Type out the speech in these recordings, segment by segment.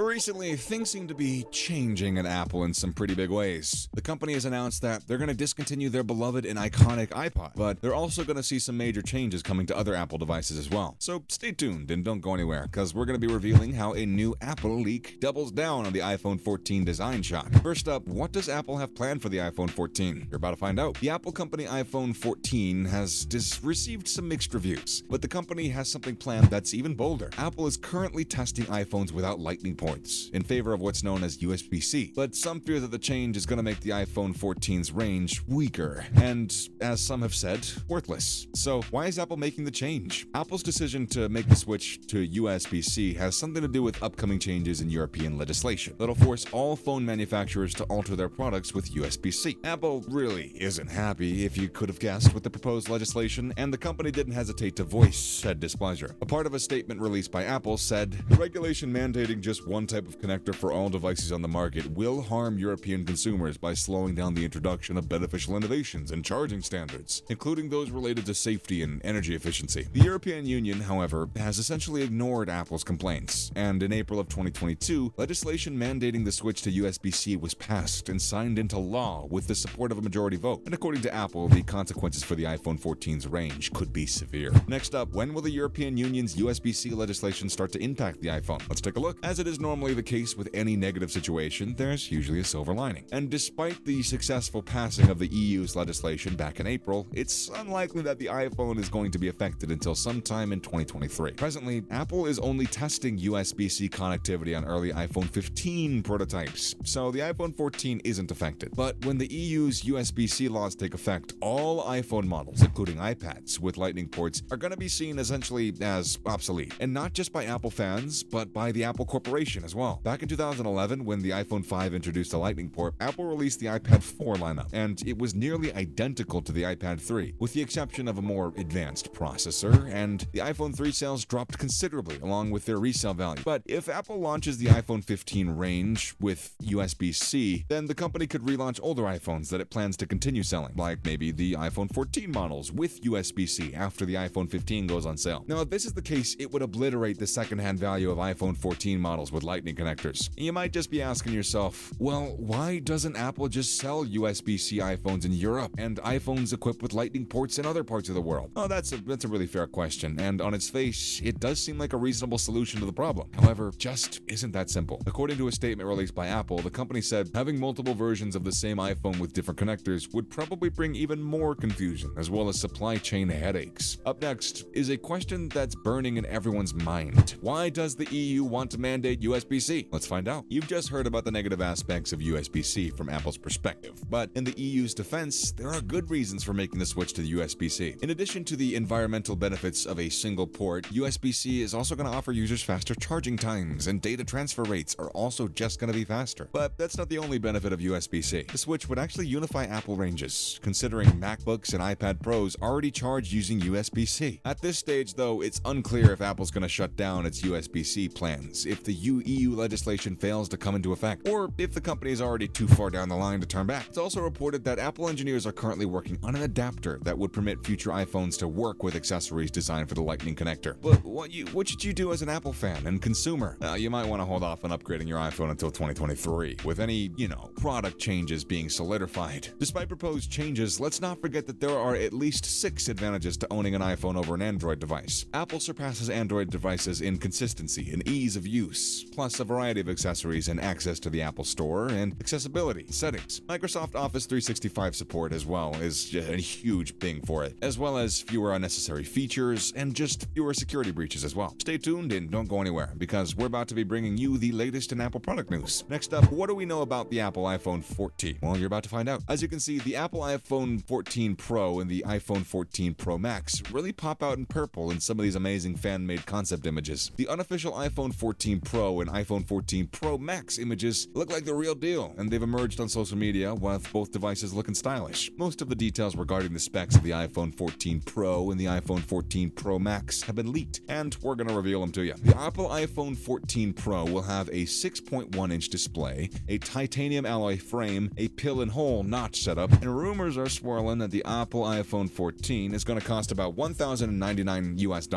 Recently, things seem to be changing at Apple in some pretty big ways. The company has announced that they're going to discontinue their beloved and iconic iPod, but they're also going to see some major changes coming to other Apple devices as well. So stay tuned and don't go anywhere, because we're going to be revealing how a new Apple leak doubles down on the iPhone 14 design shock. First up, what does Apple have planned for the iPhone 14? You're about to find out. The Apple company iPhone 14 has received some mixed reviews, but the company has something planned that's even bolder. Apple is currently testing iPhones without Lightning ports in favor of what's known as USB-C, but some fear that the change is going to make the iPhone 14's range weaker and, as some have said, worthless. So why is Apple making the change? Apple's decision to make the switch to USB-C has something to do with upcoming changes in European legislation that'll force all phone manufacturers to alter their products with USB-C. Apple really isn't happy, if you could have guessed, with the proposed legislation, and the company didn't hesitate to voice said displeasure. A part of a statement released by Apple said, "The regulation mandating just one type of connector for all devices on the market will harm European consumers by slowing down the introduction of beneficial innovations and charging standards, including those related to safety and energy efficiency." The European Union, however, has essentially ignored Apple's complaints, and in April of 2022, legislation mandating the switch to USB-C was passed and signed into law with the support of a majority vote. And according to Apple, the consequences for the iPhone 14's range could be severe. Next up, when will the European Union's USB-C legislation start to impact the iPhone? Let's take a look. As it is normally the case with any negative situation, there's usually a silver lining. And despite the successful passing of the EU's legislation back in April, it's unlikely that the iPhone is going to be affected until sometime in 2023. Presently, Apple is only testing USB-C connectivity on early iPhone 15 prototypes, so the iPhone 14 isn't affected. But when the EU's USB-C laws take effect, all iPhone models, including iPads with Lightning ports, are going to be seen essentially as obsolete. And not just by Apple fans, but by the Apple Corporation as well. Back in 2011, when the iPhone 5 introduced a Lightning port, Apple released the iPad 4 lineup, and it was nearly identical to the iPad 3, with the exception of a more advanced processor, and the iPhone 3 sales dropped considerably along with their resale value. But if Apple launches the iPhone 15 range with USB-C, then the company could relaunch older iPhones that it plans to continue selling, like maybe the iPhone 14 models with USB-C after the iPhone 15 goes on sale. Now, if this is the case, it would obliterate the secondhand value of iPhone 14 models with Lightning connectors. You might just be asking yourself, well, why doesn't Apple just sell USB-C iPhones in Europe and iPhones equipped with Lightning ports in other parts of the world? Oh, that's a really fair question, and on its face, it does seem like a reasonable solution to the problem. However, just isn't that simple. According to a statement released by Apple, the company said having multiple versions of the same iPhone with different connectors would probably bring even more confusion, as well as supply chain headaches. Up next is a question that's burning in everyone's mind. Why does the EU want to mandate USB-C? Let's find out. You've just heard about the negative aspects of USB-C from Apple's perspective, but in the EU's defense, there are good reasons for making the switch to the USB-C. In addition to the environmental benefits of a single port, USB-C is also going to offer users faster charging times, and data transfer rates are also just going to be faster. But that's not the only benefit of USB-C. The switch would actually unify Apple ranges, considering MacBooks and iPad Pros already charge using USB-C. At this stage, though, it's unclear if Apple's going to shut down its USB-C plans if the EU legislation fails to come into effect, or if the company is already too far down the line to turn back. It's also reported that Apple engineers are currently working on an adapter that would permit future iPhones to work with accessories designed for the Lightning connector. But what should you do as an Apple fan and consumer? You might want to hold off on upgrading your iPhone until 2023, with any, product changes being solidified. Despite proposed changes, let's not forget that there are at least 6 advantages to owning an iPhone over an Android device. Apple surpasses Android devices in consistency and ease of use, plus a variety of accessories and access to the Apple Store and accessibility settings. Microsoft Office 365 support as well is just a huge thing for it, as well as fewer unnecessary features and just fewer security breaches as well. Stay tuned and don't go anywhere, because we're about to be bringing you the latest in Apple product news. Next up, what do we know about the Apple iPhone 14? Well, you're about to find out. As you can see, the Apple iPhone 14 Pro and the iPhone 14 Pro Max really pop out in purple in some of these amazing fan-made concept images. The unofficial iPhone 14 Pro and iPhone 14 Pro Max images look like the real deal, and they've emerged on social media with both devices looking stylish. Most of the details regarding the specs of the iPhone 14 Pro and the iPhone 14 Pro Max have been leaked, and we're going to reveal them to you. The Apple iPhone 14 Pro will have a 6.1-inch display, a titanium alloy frame, a pill and hole notch setup, and rumors are swirling that the Apple iPhone 14 is going to cost about $1,099 US.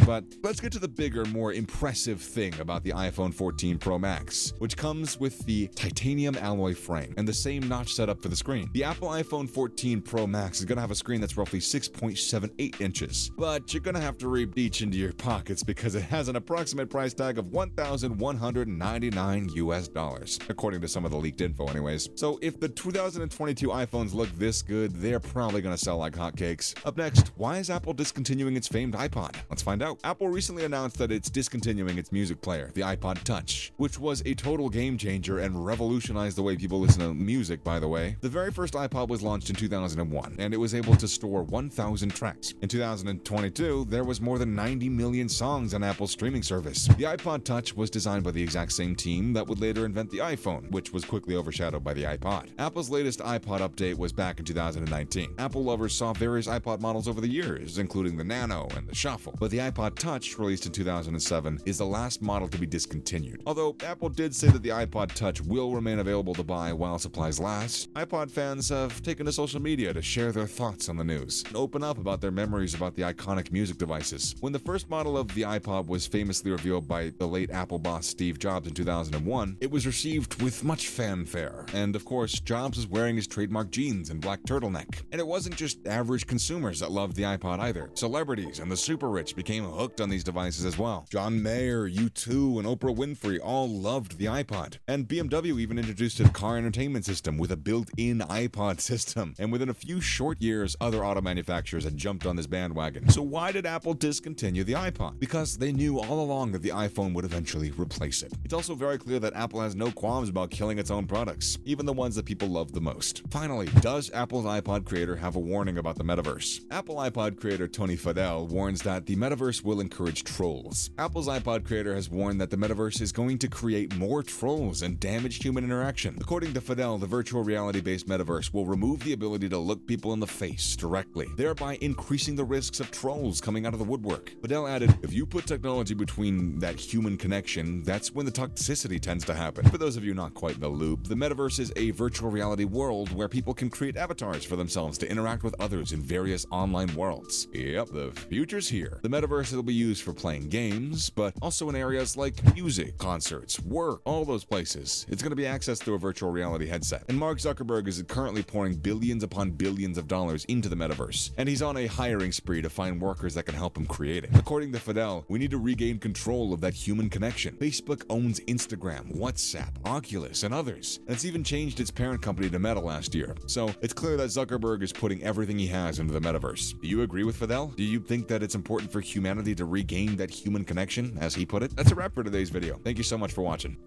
But let's get to the bigger, more impressive thing about the iPhone iPhone 14 Pro Max, which comes with the titanium alloy frame and the same notch setup for the screen. The Apple iPhone 14 Pro Max is going to have a screen that's roughly 6.78 inches, but you're going to have to reach into your pockets because it has an approximate price tag of $1,199 US, according to some of the leaked info anyways. So if the 2022 iPhones look this good, they're probably going to sell like hotcakes. Up next, why is Apple discontinuing its famed iPod? Let's find out. Apple recently announced that it's discontinuing its music player, the iPod Touch, which was a total game changer and revolutionized the way people listen to music, by the way. The very first iPod was launched in 2001, and it was able to store 1,000 tracks. In 2022, there was more than 90 million songs on Apple's streaming service. The iPod Touch was designed by the exact same team that would later invent the iPhone, which was quickly overshadowed by the iPod. Apple's latest iPod update was back in 2019. Apple lovers saw various iPod models over the years, including the Nano and the Shuffle, but the iPod Touch, released in 2007, is the last model to be discontinued. Although Apple did say that the iPod Touch will remain available to buy while supplies last, iPod fans have taken to social media to share their thoughts on the news and open up about their memories about the iconic music devices. When the first model of the iPod was famously revealed by the late Apple boss Steve Jobs in 2001, it was received with much fanfare. And of course, Jobs was wearing his trademark jeans and black turtleneck. And it wasn't just average consumers that loved the iPod either. Celebrities and the super rich became hooked on these devices as well. John Mayer, U2, and Oprah Winfrey all loved the iPod. And BMW even introduced a car entertainment system with a built-in iPod system. And within a few short years, other auto manufacturers had jumped on this bandwagon. So why did Apple discontinue the iPod? Because they knew all along that the iPhone would eventually replace it. It's also very clear that Apple has no qualms about killing its own products, even the ones that people love the most. Finally, does Apple's iPod creator have a warning about the metaverse? Apple iPod creator Tony Fadell warns that the metaverse will encourage trolls. Apple's iPod creator has warned that the metaverse is going to create more trolls and damage human interaction. According to Fadell, the virtual reality-based metaverse will remove the ability to look people in the face directly, thereby increasing the risks of trolls coming out of the woodwork. Fadell added, if you put technology between that human connection, that's when the toxicity tends to happen. For those of you not quite in the loop, the metaverse is a virtual reality world where people can create avatars for themselves to interact with others in various online worlds. Yep, the future's here. The metaverse will be used for playing games, but also in areas like music, concerts, work, all those places. It's going to be accessed through a virtual reality headset. And Mark Zuckerberg is currently pouring billions upon billions of dollars into the metaverse, and he's on a hiring spree to find workers that can help him create it. According to Fadell, we need to regain control of that human connection. Facebook owns Instagram, WhatsApp, Oculus, and others, and it's even changed its parent company to Meta last year. So it's clear that Zuckerberg is putting everything he has into the metaverse. Do you agree with Fadell? Do you think that it's important for humanity to regain that human connection, as he put it? That's a wrap for today's video. Thank you so much for watching.